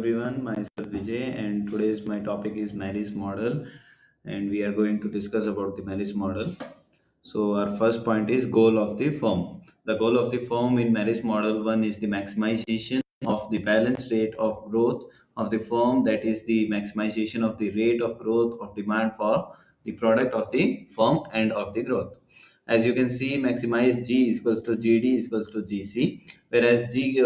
Everyone, myself Vijay, and today's my topic is Marris Model, and we are going to discuss about the Marris Model. So our first point is goal of the firm. The goal of the firm in Marris Model one is the maximization of the balance rate of growth of the firm. That is the maximization of the rate of growth of demand for the product of the firm and of the growth. As you can see, maximize G is equals to GD is equals to GC, whereas G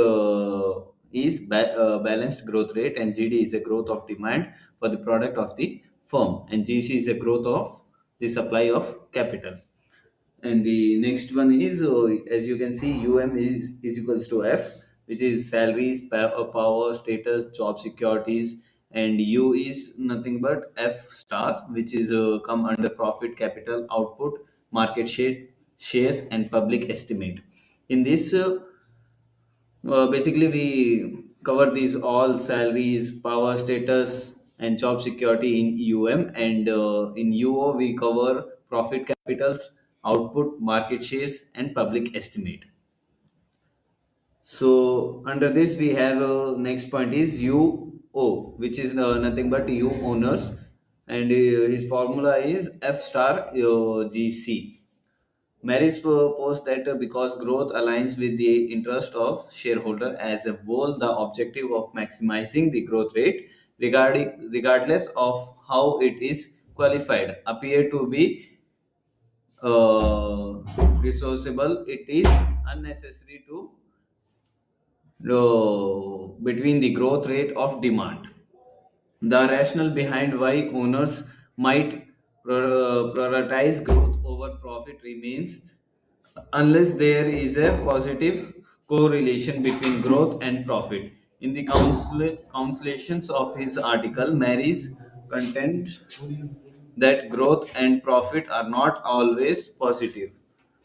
is balanced growth rate and GD is a growth of demand for the product of the firm, and GC is a growth of the supply of capital. And the next one is, as you can see, is equals to F, which is salaries, power, status, job securities, and U is nothing but F stars, which is come under profit, capital, output, market share, shares, and public estimate. In this, basically, we cover these all salaries, power, status, and job security in UM, and in UO we cover profit, capitals, output, market shares, and public estimate. So under this we have next point is UO, which is nothing but U owners, and his formula is F star GC. Marriage proposed that because growth aligns with the interest of shareholder as a whole, the objective of maximizing the growth rate, regardless of how it is qualified, appear to be resourceable. It is unnecessary to between the growth rate of demand. The rationale behind why owners might prioritize growth over profit remains unless there is a positive correlation between growth and profit. In the consolations of his article, Mary's content that growth and profit are not always positive.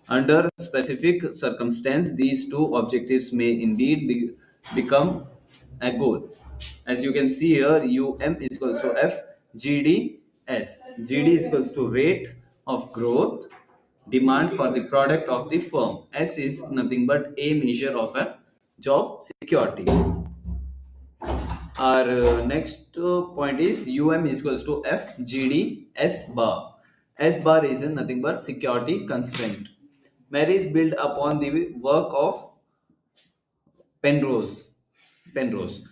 Under specific circumstance, these two objectives may indeed become a goal. As you can see here, UM is equals to F, GDS. GD is equals to rate of growth, demand for the product of the firm. S is nothing but a measure of a job security. Our next point is UM is equals to FGD S bar. S bar is nothing but security constraint. Marriage built upon the work of Penrose. Penrose.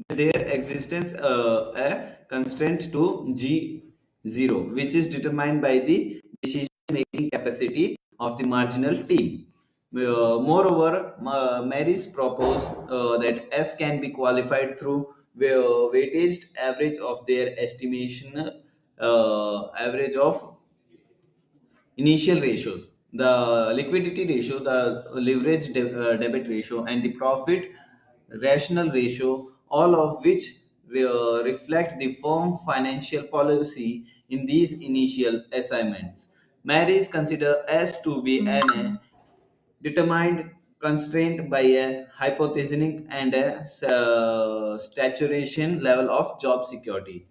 Their existence a constraint to G0, which is determined by the decision making capacity of the marginal team. Moreover, Mary's proposed that S can be qualified through weighted average of their estimation, average of initial ratios, the liquidity ratio, the leverage debit ratio, and the profit rational ratio, all of which reflect the firm financial policy in these initial assignments. Marries consider S to be an determined constraint by a hypothesizing and a saturation level of job security.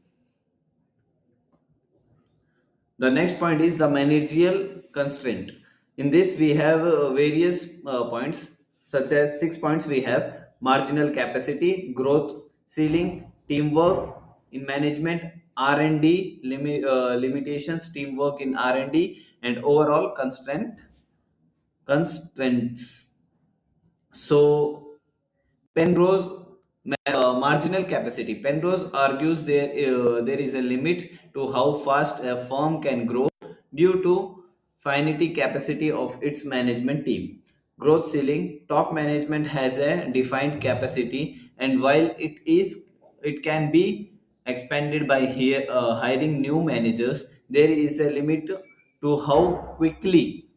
The next point is the managerial constraint. In this, we have various points, such as 6 points. We have marginal capacity, growth ceiling, teamwork in management, R&D limitations, teamwork in R&D, and overall constraints. So Penrose marginal capacity. Penrose argues there is a limit to how fast a firm can grow due to finite capacity of its management team. Growth ceiling. Top management has a defined capacity, and while it can be expanded by hiring new managers, there is a limit to how quickly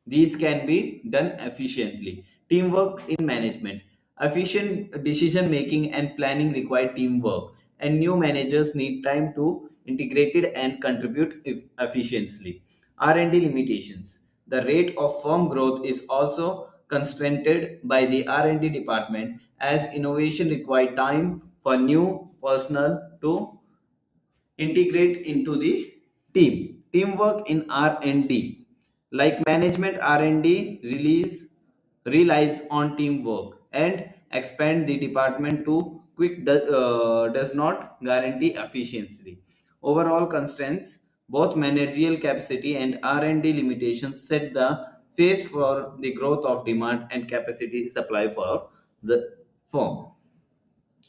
these can be done efficiently. Teamwork in management. Efficient decision making and planning require teamwork, and new managers need time to integrate it and contribute efficiently. R&D limitations. The rate of firm growth is also constrained by the R&D department, as innovation requires time for new personnel to integrate into the team. Teamwork in R&D. Like management, R&D relies on teamwork, and expand the department too quick does not guarantee efficiency. Overall constraints, both managerial capacity and R&D limitations set the pace for the growth of demand and capacity supply for the firm.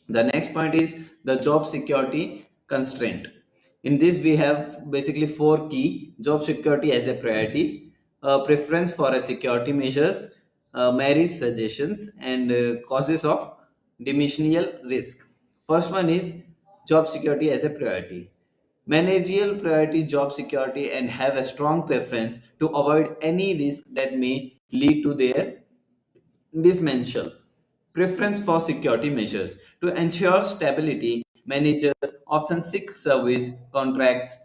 The next point is the job security constraint. In this, we have basically four key: job security as a priority, preference for a security measures, Mary's suggestions, and causes of dimensional risk. First one is job security as a priority. Managerial priority job security and have a strong preference to avoid any risk that may lead to their dismantle. Preference for security measures. To ensure stability, managers often seek service contracts,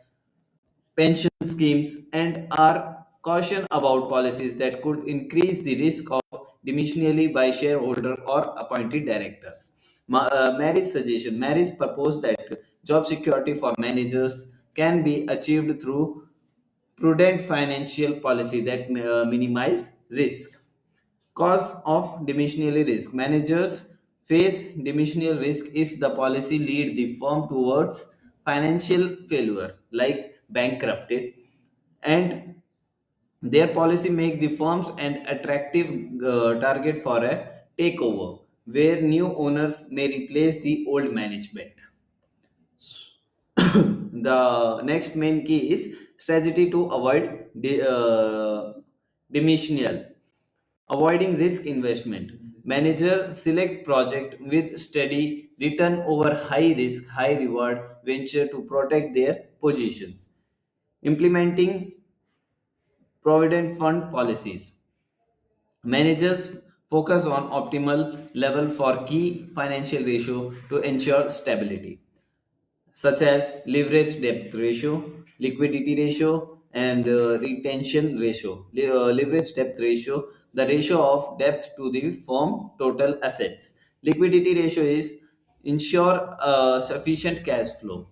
pension schemes, and are caution about policies that could increase the risk of diminishingly by shareholder or appointed directors. Mary's suggestion. Mary's proposed that job security for managers can be achieved through prudent financial policy that minimize risk. Cause of dimensional risk. Managers face dimensional risk if the policy lead the firm towards financial failure, like bankrupted, and their policy make the firms an attractive target for a takeover, where new owners may replace the old management. The next main key is strategy to avoid dimensional. Avoiding risk investment. Manager select project with steady return over high risk, high reward venture to protect their positions. Implementing provident fund policies. Managers focus on optimal level for key financial ratio to ensure stability, such as leverage debt ratio, liquidity ratio, and retention ratio. Leverage debt ratio, the ratio of debt to the firm total assets. Liquidity ratio is ensure sufficient cash flow.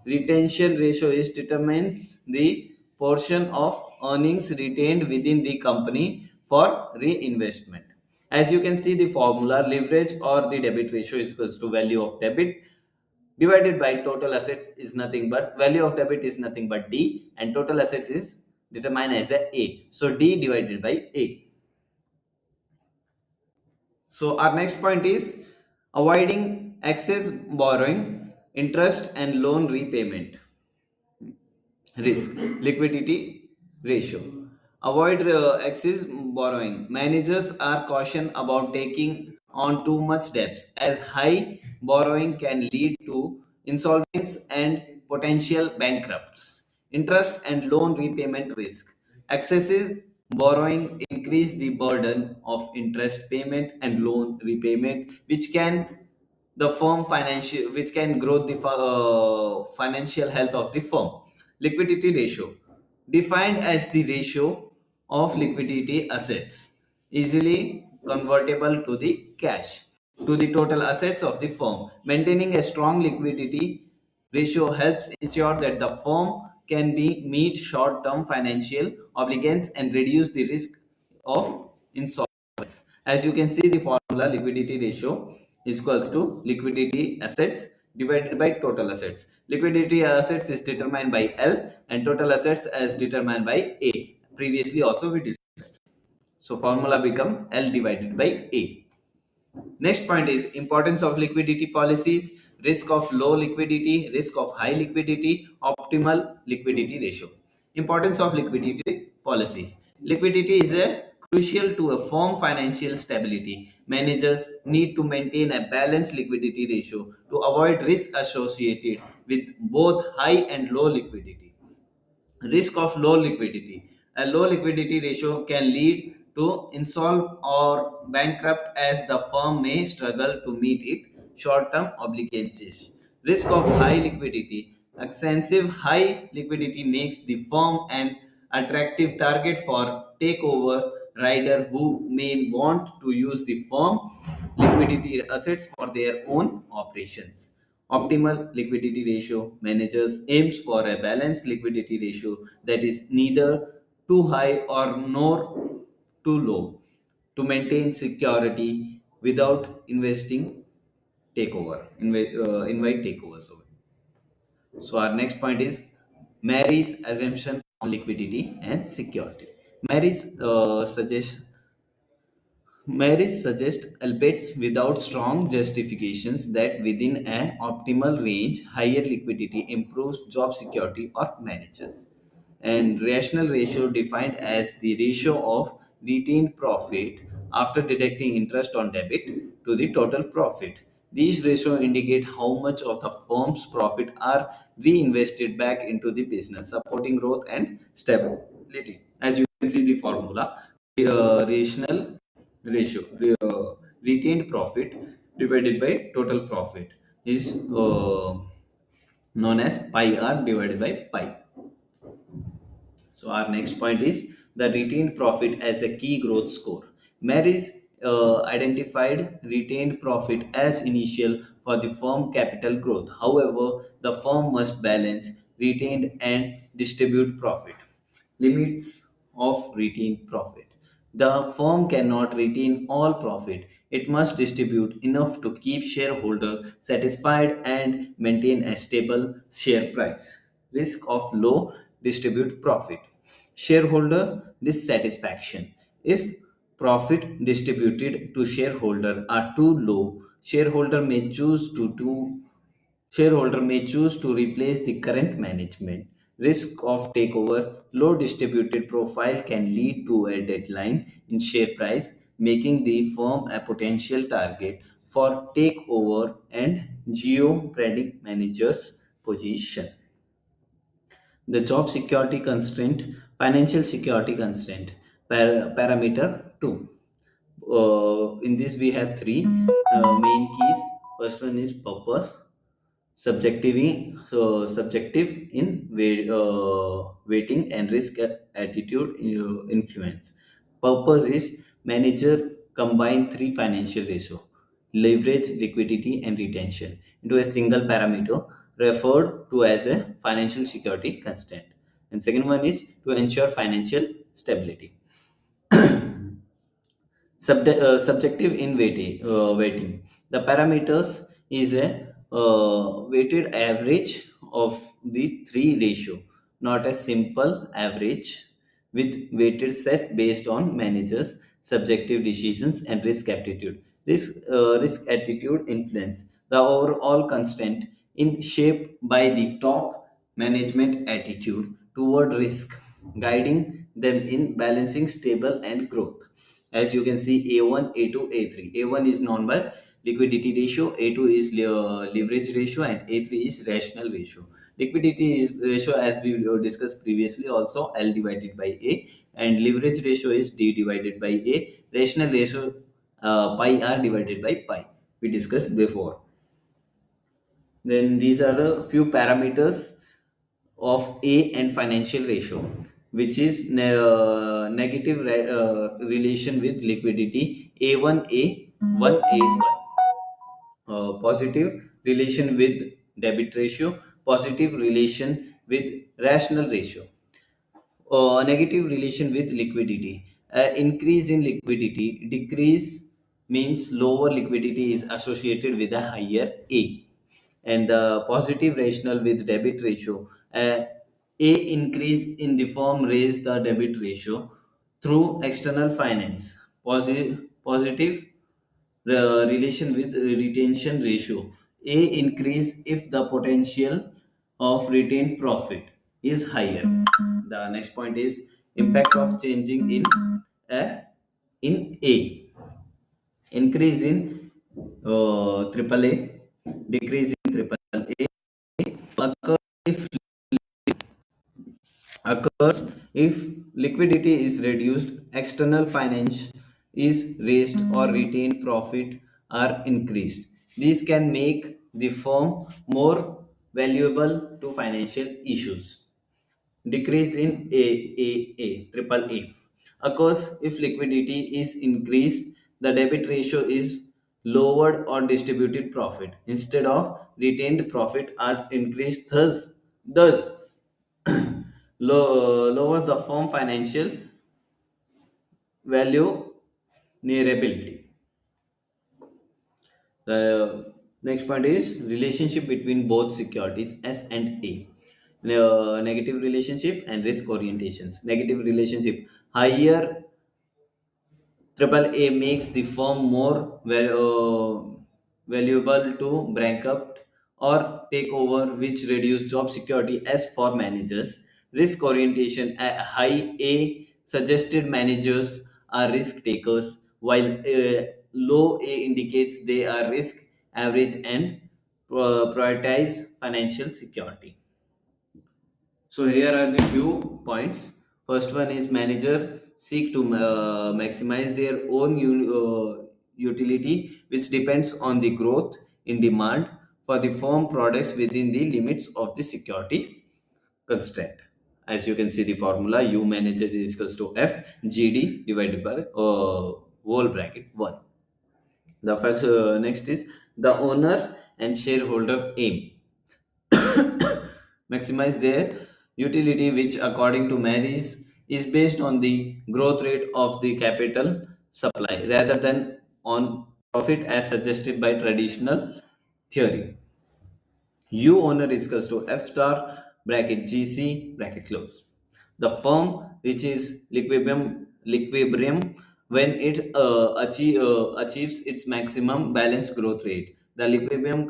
Retention ratio is determines the portion of earnings retained within the company for reinvestment. As you can see, the formula leverage or the debit ratio is equals to value of debit divided by total assets is nothing but value of debit is nothing but D, and total asset is determined as A. So D divided by A. So our next point is avoiding excess borrowing, interest and loan repayment. Risk. Liquidity ratio. Avoid excess borrowing. Managers are cautioned about taking on too much debts, as high borrowing can lead to insolvency and potential bankrupts. Interest and loan repayment risk. Excessive borrowing increase the burden of interest payment and loan repayment, which can grow the financial health of the firm. Liquidity ratio, defined as the ratio of liquidity assets easily convertible to the cash to the total assets of the firm. Maintaining a strong liquidity ratio helps ensure that the firm can be meet short-term financial obligations and reduce the risk of insolvency. As you can see, the formula liquidity ratio is equals to liquidity assets divided by total assets. Liquidity assets is determined by L and total assets as determined by A. Previously also we discussed. So formula become L divided by A. Next point is importance of liquidity policies, risk of low liquidity, risk of high liquidity, optimal liquidity ratio. Importance of liquidity policy. Liquidity is a crucial to a firm financial stability. Managers need to maintain a balanced liquidity ratio to avoid risk associated with both high and low liquidity. Risk of low liquidity. A low liquidity ratio can lead to insolve or bankrupt, as the firm may struggle to meet its short-term obligations. Risk of high liquidity. Excessive high liquidity makes the firm an attractive target for takeover rider who may want to use the firm liquidity assets for their own operations. Optimal liquidity ratio. Managers aims for a balanced liquidity ratio that is neither too high or nor too low to maintain security without investing invite takeover. So our next point is Mary's assumption on liquidity and security. Mary's suggests Marriage suggests, albeit without strong justifications, that within an optimal range, higher liquidity improves job security or manages. And rational ratio defined as the ratio of retained profit after deducting interest on debit to the total profit. These ratios indicate how much of the firm's profit are reinvested back into the business, supporting growth and stability. As you can see the formula, rational ratio retained profit divided by total profit is known as pi r divided by pi. So our next point is the retained profit as a key growth score. Marys identified retained profit as initial for the firm capital growth. However, the firm must balance retained and distribute profit. Limits of retained profit. The firm cannot retain all profit. It must distribute enough to keep shareholder satisfied and maintain a stable share price. Risk of low distribute profit. Shareholder dissatisfaction. If profit distributed to shareholder are too low, shareholder may choose to replace the current management. Risk of takeover. Low distributed profile can lead to a decline in share price, making the firm a potential target for takeover and geopolitical managers position. The job security constraint, financial security constraint, parameter 2. In this we have three main keys. First one is purpose, subjective in weighting and risk attitude influence. Purpose is manager combine three financial ratio: leverage, liquidity, and retention into a single parameter referred to as a financial security constraint. And second one is to ensure financial stability. Subjective in weighting. The parameters is a weighted average of the three ratio, not a simple average with weighted set based on managers' subjective decisions and risk aptitude. Risk attitude influence the overall constant in shape by the top management attitude toward risk, guiding them in balancing stable and growth. As you can see, A1, A2, A3. A1 is non-bar liquidity ratio, A2 is leverage ratio, and A3 is rational ratio. Liquidity is ratio, as we discussed previously, also L divided by A, and leverage ratio is D divided by A. Rational ratio pi R divided by pi. We discussed before. Then these are the few parameters of A and financial ratio, which is negative relation with liquidity A1A1A1, positive relation with debit ratio, positive relation with rational ratio, negative relation with liquidity. Increase in liquidity, decrease means lower liquidity is associated with a higher A. And the positive rational with debit ratio. A increase in the firm raise the debit ratio through external finance. Positive relation with retention ratio. A increase if the potential of retained profit is higher. The next point is impact of changing a in A. Increase in triple A, decrease in triple A occurs if occurs if liquidity is reduced, external finance is raised, or retained profit are increased. These can make the firm more valuable to financial issues. Decrease in triple A occurs if liquidity is increased, the debit ratio is lowered, or distributed profit instead of retained profit are increased. Thus lowers the firm financial value vulnerability. The next point is relationship between both securities S and A. Negative relationship and risk orientations. Negative relationship: higher triple A makes the firm more valuable to bankrupt or take over, which reduce job security as for managers. Risk orientation: high A suggested managers are risk takers, while low A indicates they are risk average and prioritize financial security. So here are the few points. First one is manager seek to maximize their own utility, which depends on the growth in demand for the firm products within the limits of the security constraint. As you can see the formula, U manager is equals to F GD divided by whole bracket 1. The facts next is the owner and shareholder aim maximize their utility, which according to Marris is based on the growth rate of the capital supply rather than on profit as suggested by traditional theory. U owner is equals to F star bracket GC bracket close. The firm reaches equilibrium when it achieves its maximum balanced growth rate. The equilibrium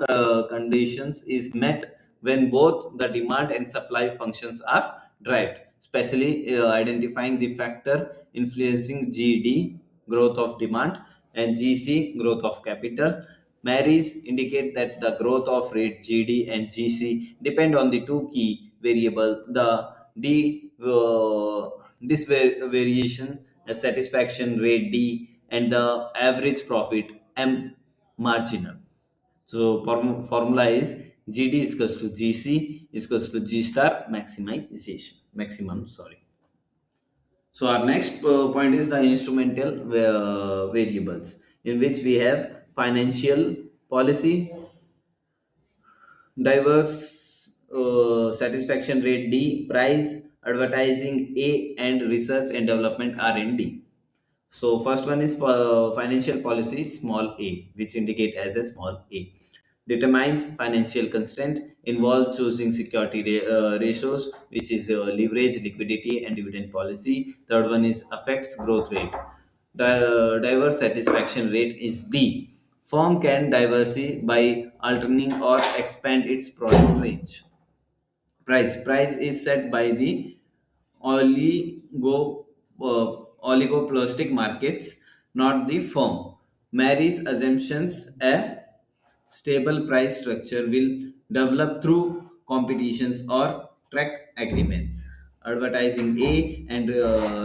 conditions is met when both the demand and supply functions are derived, especially identifying the factor influencing GD growth of demand and GC growth of capital. Marries indicate that the growth of rate GD and GC depend on the two key variable, the this variation satisfaction rate D and the average profit M marginal. So formula is GD is equals to GC is equals to G star maximization maximum. Sorry. So our next point is the instrumental variables, in which we have financial policy, diverse satisfaction rate D, price, advertising A, and research and development R&D. So first one is for financial policy small a, which indicate as a small a. Determines financial constraint, involves choosing security ratios, which is leverage, liquidity, and dividend policy. Third one is affects growth rate. Diverse satisfaction rate is D. Firm can diversify by altering or expand its product range. Price is set by the oligo oligoplastic markets, not the firm. Mary's assumptions a stable price structure will develop through competitions or track agreements. Advertising A and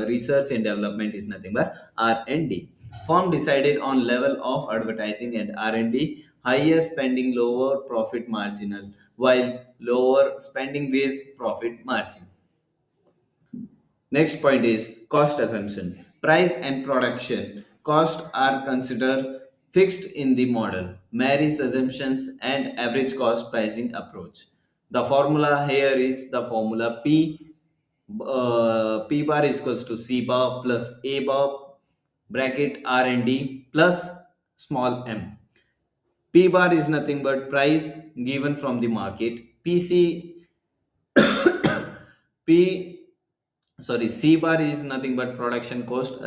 research and development is nothing but R&D. Firm decided on level of advertising and R&D. Higher spending, lower profit marginal, while lower spending raise profit margin. Next point is cost assumption. Price and production cost are considered fixed in the model. Marries assumptions and average cost pricing approach. The formula here is the formula P bar is equals to C bar plus A bar bracket R&D plus small m. P bar is nothing but price given from the market. P sorry C bar is nothing but production cost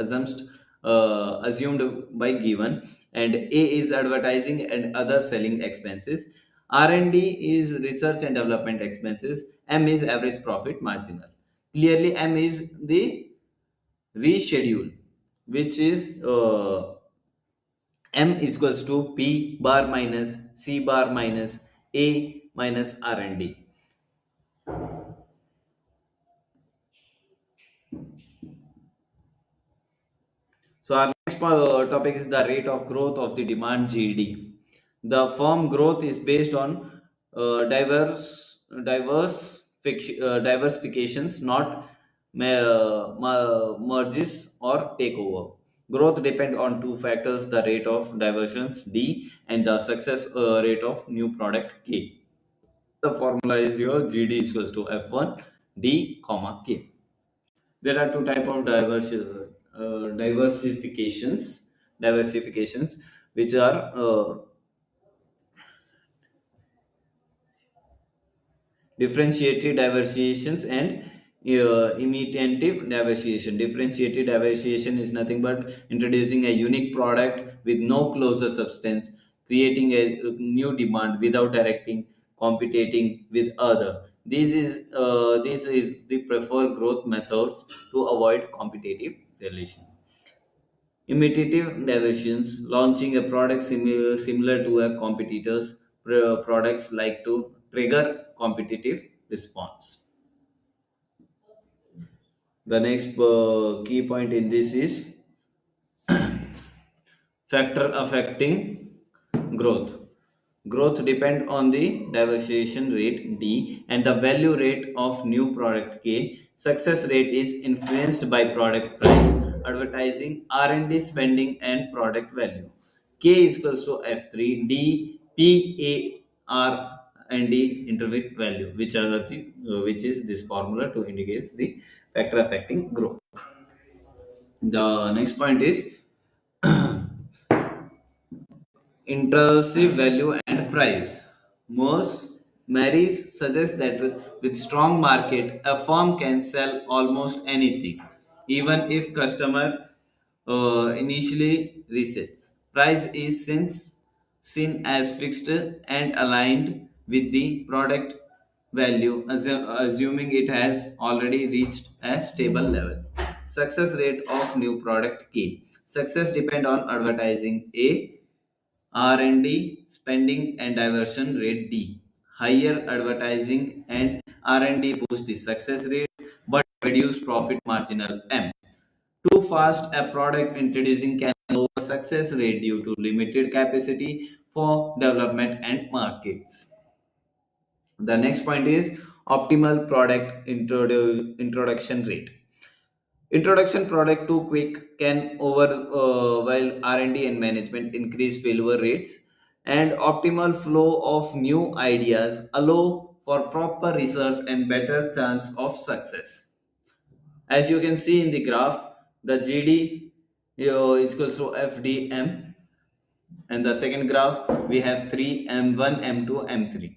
assumed by given, and A is advertising and other selling expenses. R&D is research and development expenses. M is average profit marginal. Clearly M is the reschedule, which is M is equals to P bar minus C bar minus A minus R&D. So our next topic is the rate of growth of the demand GD. The firm growth is based on diversifications, not merges or takeover. Growth depend on two factors: the rate of diversions D and the success rate of new product K. The formula is your GD is equals to F1 D comma K. There are two type of diversifications, which are differentiated diversifications and imitative diversification. Differentiated diversification is nothing but introducing a unique product with no closer substance, creating a new demand without directing competing with other. This is the preferred growth methods to avoid competitive relation. Imitative diversions, launching a product similar to a competitor's products like to trigger competitive response. The next key point in this is factor affecting growth. Growth depend on the diversification rate D and the value rate of new product K. Success rate is influenced by product price, advertising, R&D spending and product value. K is equals to F3 D P A R and D interval value, which is this formula to indicate the factor affecting growth. The next point is intrusive value and price. Most Marries suggest that with strong market, a firm can sell almost anything, even if customer initially resets. Price is since seen as fixed and aligned with the product value, assuming it has already reached a stable level. Success rate of new product K. Success depend on advertising A, R&D spending and diversion rate D. Higher advertising and R&D boost the success rate but reduce profit marginal M. Too fast a product introducing can lower success rate due to limited capacity for development and markets. The next point is optimal product introduction rate. Introduction product too quick can over while R&D and management increase failure rates, and optimal flow of new ideas allow for proper research and better chance of success. As you can see in the graph, the GD is equals to FDM, and the second graph we have 3 M1 M2 M3.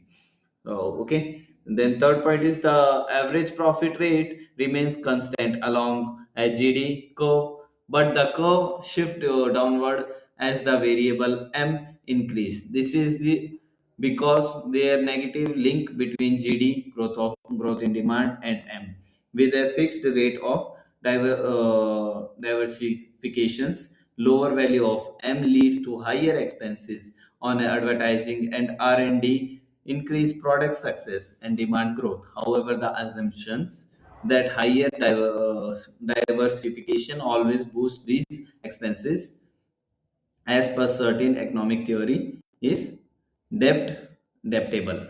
Okay. Then third point is the average profit rate remains constant along a GD curve, but the curve shift downward as the variable M increase. This is the because there negative link between GD growth in demand and M with a fixed rate of diversifications. Lower value of M lead to higher expenses on advertising and R&D, increase product success and demand growth. However, the assumptions that higher diversification always boosts these expenses, as per certain economic theory, is debt debtable.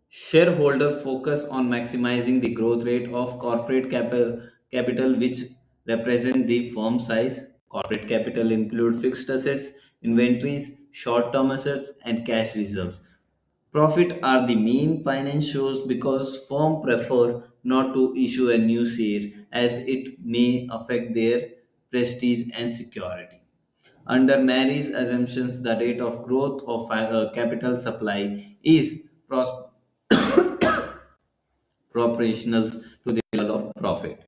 Shareholder focus on maximizing the growth rate of corporate capital, which represent the firm size. Corporate capital include fixed assets, inventories, short-term assets, and cash reserves. Profit are the main finance shows because firm prefer not to issue a new share as it may affect their prestige and security. Under Mary's assumptions, the rate of growth of capital supply is proportional to the level of profit,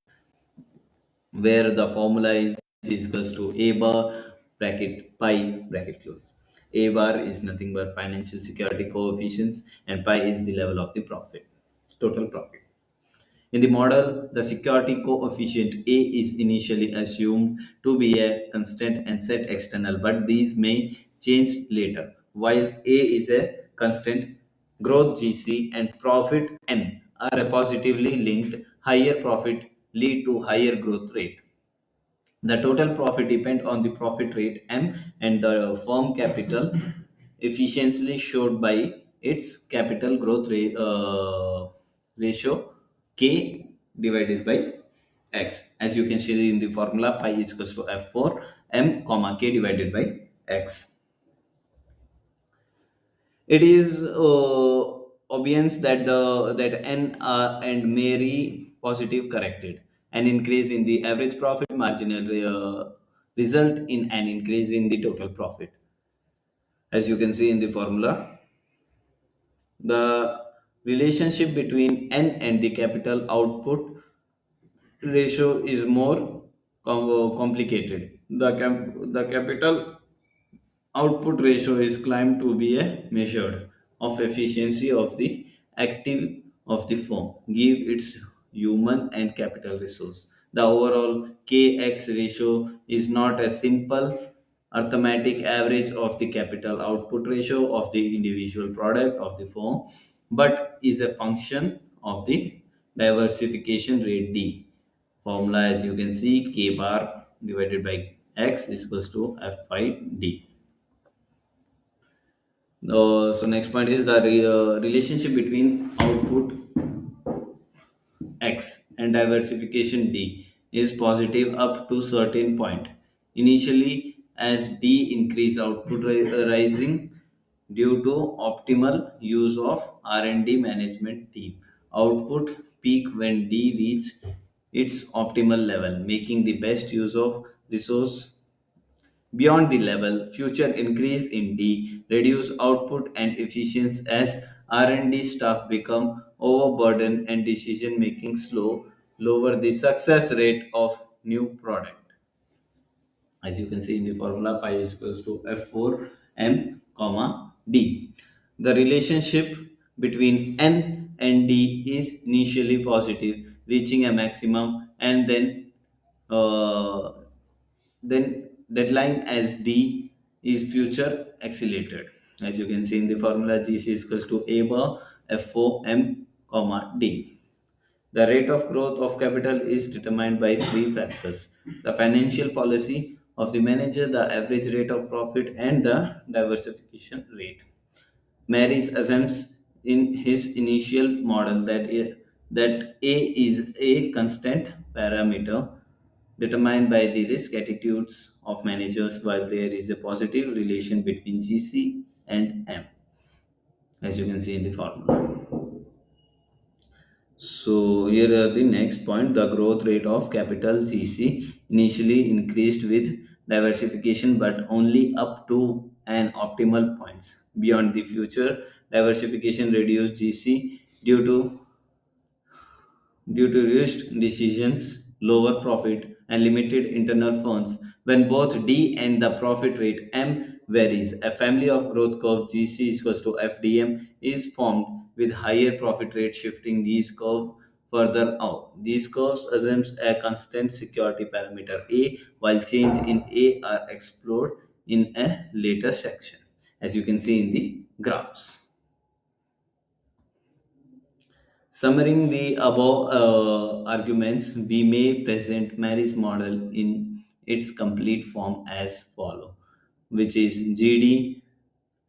where the formula is equals to A bar bracket pi bracket close. A bar is nothing but financial security coefficients, and pi is the level of the profit, total profit. In the model, the security coefficient A is initially assumed to be a constant and set external, but these may change later. While A is a constant, growth GC and profit N are positively linked. Higher profit lead to higher growth rate. The total profit depend on the profit rate M and the firm capital efficiently showed by its capital growth ratio K divided by X. As you can see in the formula, pi is equals to F4 M comma K divided by X. It is obvious that that N and Mary positive corrected. An increase in the average profit marginal result in an increase in the total profit. As you can see in the formula, the Relationship between N and the capital output ratio is more complicated. The capital output ratio is claimed to be a measure of efficiency of the active of the firm, give its human and capital resource. The overall KX ratio is not a simple arithmetic average of the capital output ratio of the individual product of the firm, but is a function of the diversification rate D. Formula, as you can see, K bar divided by X is equals to F5 D. So next point is the relationship between output X and diversification D is positive up to certain point. Initially, as D increase output rising due to optimal use of R&D management team. Output peak when D reach its optimal level, making the best use of resource. Beyond the level, future increase in D reduce output and efficiency as R&D staff become overburdened and decision making slow, lower the success rate of new product. As you can see in the formula, pi is equals to F4 M comma D. The relationship between N and D is initially positive, reaching a maximum and uh, then deadline as D is future accelerated. As you can see in the formula, GC is equals to A bar F4 M comma D. The rate of growth of capital is determined by three factors: the financial policy of the manager, the average rate of profit, and the diversification rate. Marris assumes in his initial model that A is a constant parameter determined by the risk attitudes of managers, while there is a positive relation between GC and M, as you can see in the formula. So here are the next point. The growth rate of capital GC initially increased with diversification, but only up to an optimal points. Beyond the future, diversification reduced GC due to rushed decisions, lower profit, and limited internal funds. When both D and the profit rate M varies, a family of growth curve GC is equals to FDM is formed with higher profit rate shifting these curve further out. These curves assumes a constant security parameter A, while change in A are explored in a later section, as you can see in the graphs. Summarizing the above arguments, we may present Marris model in its complete form as follow, which is GD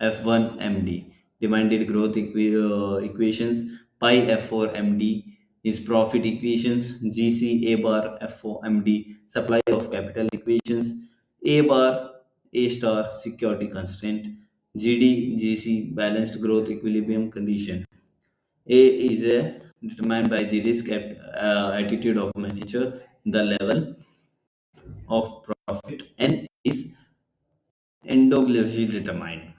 F1 MD, demanded growth equations, pi F4 MD is profit equations, GC A bar F4 MD, supply of capital equations, A bar A star security constraint, GD GC balanced growth equilibrium condition. A is determined by the risk attitude of manager, the level of profit. N is endoglossy determined.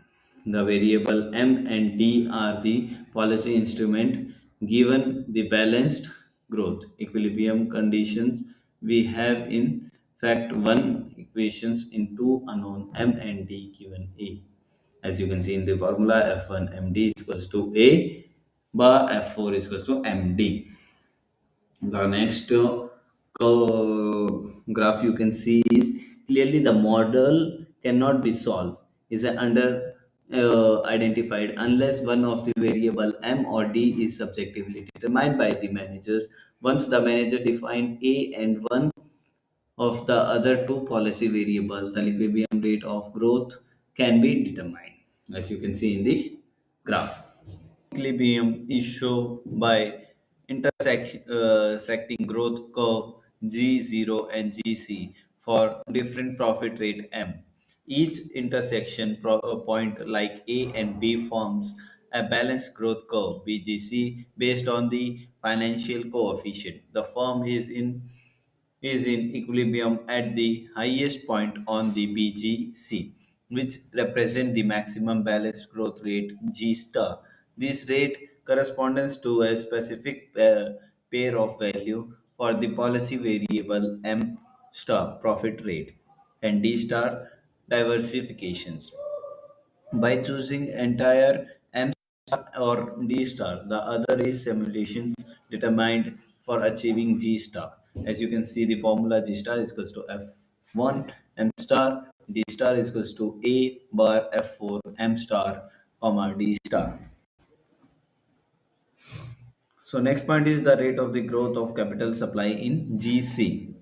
The variable M and D are the policy instrument given the balanced growth equilibrium conditions. We have in fact one equations in two unknown M and D given A. As you can see in the formula, F1 MD is equals to A bar F4 is equals to MD. The next graph you can see is clearly the model cannot be solved, is under identified unless one of the variable M or D is subjectively determined by the managers. Once the manager define A and one of the other two policy variable, the equilibrium rate of growth can be determined, as you can see in the graph. Equilibrium is shown by intersecting growth curve G0 and GC for different profit rate M. Each intersection point like A and B forms a balanced growth curve BGC based on the financial coefficient. The firm is in equilibrium at the highest point on the BGC, which represent the maximum balanced growth rate G star. This rate corresponds to a specific pair of value for the policy variable M star profit rate and D star diversifications. By choosing entire M star or D star, the other is simulations determined for achieving G star. As you can see, the formula G star is equals to F1 M star, D star is equals to A bar F4 M star, comma D star. So next point is the rate of the growth of capital supply in GC.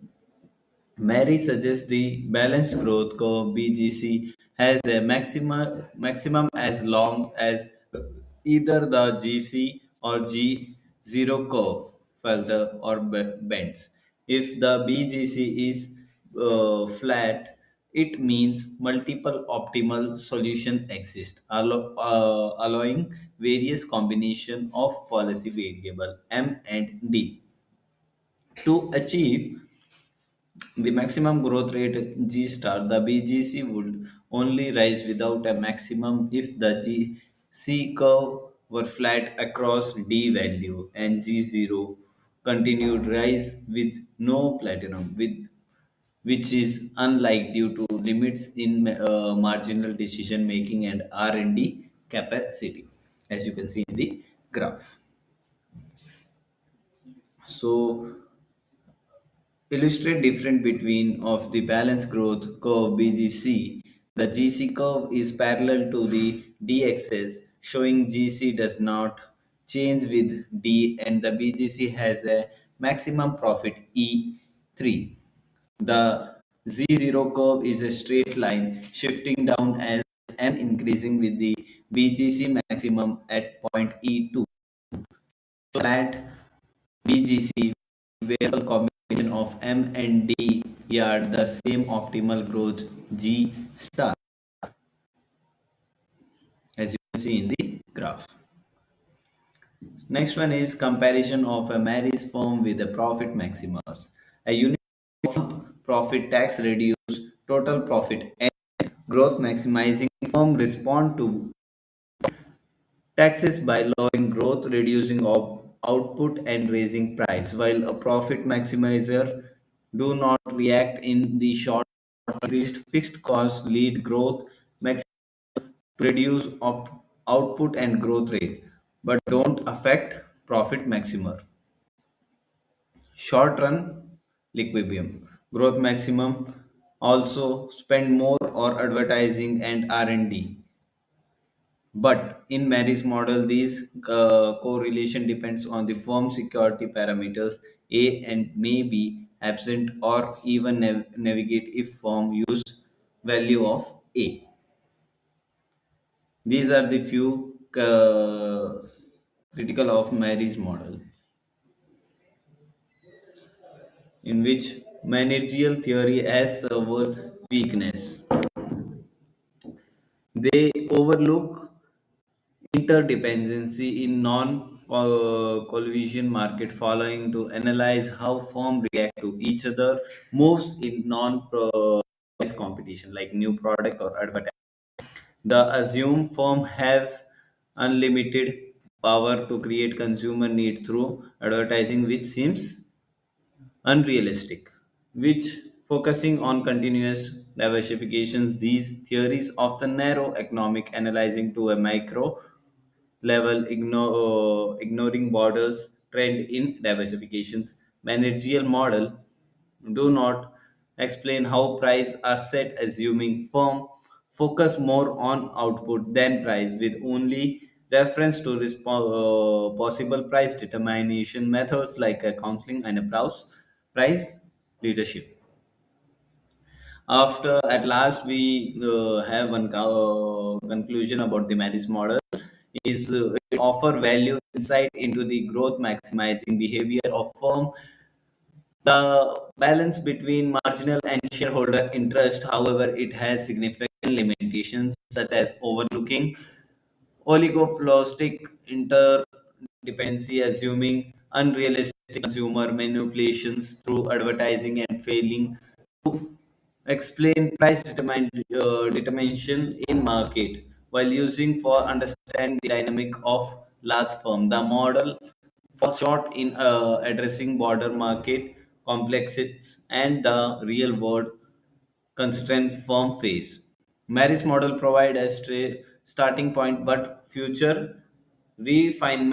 Mary suggests the balanced growth curve BGC has a maximum as long as either the GC or G0 curve further or bends. If the BGC is flat, it means multiple optimal solutions exist, allowing various combination of policy variable M and D to achieve the maximum growth rate G star, the BGC would only rise without a maximum if the GC curve were flat across D value and G0 continued rise with no platinum, which is unlike due to limits in marginal decision making and R&D capacity, as you can see in the graph. So illustrate difference between of the balance growth curve BGC. The GC curve is parallel to the D axis, showing GC does not change with D and the BGC has a maximum profit E3. The Z0 curve is a straight line shifting down as M increasing with the BGC maximum at point E2. Flat BGC variable combination of M and D yard the same optimal growth G star, as you can see in the graph. Next one is comparison of a Marris firm with a profit maximus. A uniform profit tax reduce total profit and growth maximizing firm respond to taxes by lowering growth, reducing output, and raising price, while a profit maximizer do not react in the short term. Increased fixed costs lead growth max to reduce output and growth rate, but don't affect profit maximer. Short run equilibrium. Growth maximum also spend more on advertising and R&D. But in Marris model, these correlation depends on the firm security parameters A and may be absent or even navigate if firm use value of A. These are the few critical of Marris model in which managerial theory has several weakness. They overlook interdependency in non-collision market following to analyze how firms react to each other moves in non-price competition like new product or advertising. The assumed firm have unlimited power to create consumer need through advertising, which seems unrealistic. Which focusing on continuous diversifications, these theories often narrow economic analyzing to a micro level, ignoring borders trend in diversifications. Managerial model do not explain how price are set, assuming firm focus more on output than price with only reference to possible price determination methods like a counseling and a price leadership. After at last we have one conclusion about the Marris model is it offer value insight into the growth maximizing behavior of firm, the balance between marginal and shareholder interest. However, it has significant limitations such as overlooking oligopolistic interdependency, assuming unrealistic consumer manipulations through advertising and failing to explain price determination in market while using for understand the dynamic of large firm. The model falls short in addressing border market complexities and the real world constraint firm face. Marriage model provide a starting point, but future refinement